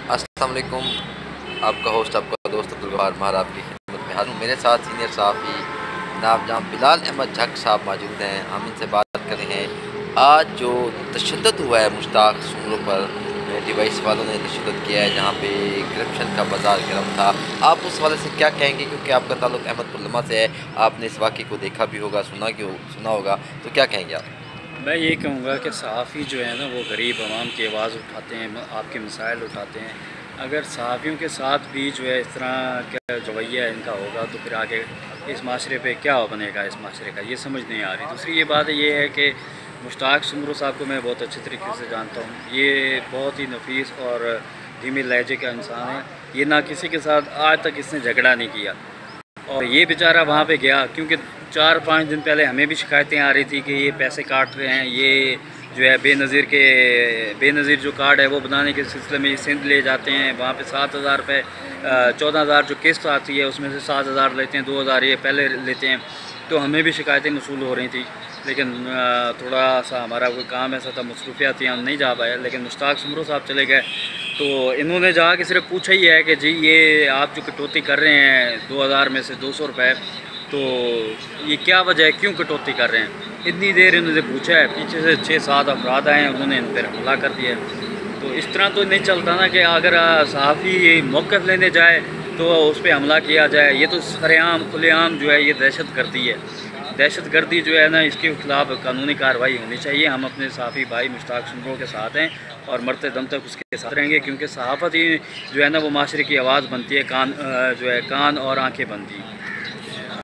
अस्सलाम वालेकुम। आपका होस्ट, आपका दोस्त अब्दुल गफ्फार मार आपकी खिदमत में हाजिर हूँ। मेरे साथ सीनियर सहाफ़ी जनाब जहाँ बिलाल अहमद झक साहब मौजूद हैं। हम इनसे बात कर रहे हैं आज जो तशद्दुद हुआ है मुश्ताक सुमरों पर, डिवाइस वालों ने तशद्दुद किया है जहाँ पे करप्शन का बाजार गर्म था। आप उस वाले से क्या कहेंगे, क्योंकि आपका ताल्लुक़ अहमदपुर से है, आपने इस वाक़े को देखा भी होगा, सुना होगा, तो क्या कहेंगे आप? मैं ये कहूँगा कि सहाफ़ी जो है ना वो गरीब आवाम की आवाज़ उठाते हैं, आपके मसाइल उठाते हैं। अगर सहाफ़ियों के साथ भी जो है इस तरह का रवैया इनका होगा तो फिर आगे इस माशरे पे क्या बनेगा, इस माशरे का ये समझ नहीं आ रही। दूसरी ये बात ये है कि मुश्ताक सुमरो साहब को मैं बहुत अच्छे तरीके से जानता हूँ। ये बहुत ही नफीस और धीमे लहजे का इंसान है। ये ना किसी के साथ आज तक इसने झगड़ा नहीं किया और ये बेचारा वहाँ पे गया क्योंकि 4-5 दिन पहले हमें भी शिकायतें आ रही थी कि ये पैसे काट रहे हैं, ये जो है बेनज़ीर जो कार्ड है वो बनाने के सिलसिले में सिंध ले जाते हैं। वहाँ पे 7,000 रुपये 14,000 जो किस्त आती है उसमें से 7,000 लेते हैं, 2,000 ये पहले लेते हैं। तो हमें भी शिकायतें मसूल हो रही थी, लेकिन थोड़ा सा हमारा कोई काम ऐसा था, मसरूफियात थी, हम नहीं जा पाए। लेकिन मुश्ताक सुमरो साहब चले गए तो इन्होंने जाके सिर्फ पूछा ही है कि जी ये आप जो कटौती कर रहे हैं 2,000 में से 200 रुपये, तो ये क्या वजह है, क्यों कटौती कर रहे हैं। इतनी देर इन्होंने पूछा है, पीछे से 6-7 अफराद आए हैं, उन्होंने इन पर हमला कर दिया है। तो इस तरह तो नहीं चलता ना कि अगर सहाफ़ी मौक़िफ़ लेने जाए तो उस पर हमला किया जाए। ये तो सरेआम खुलेआम जो है ये दहशत गर्दी है। दहशत गर्दी जो है ना, इसके ख़िलाफ़ कानूनी कार्रवाई होनी चाहिए। हम अपने सहाफ़ी भाई मुश्ताक सुमरो के साथ हैं और मरते दम तक उसके साथ रहेंगे, क्योंकि सहाफ़त ही जो है ना वो माशरे की आवाज़ बनती है, कान जो है कान और आँखें बनती हैं।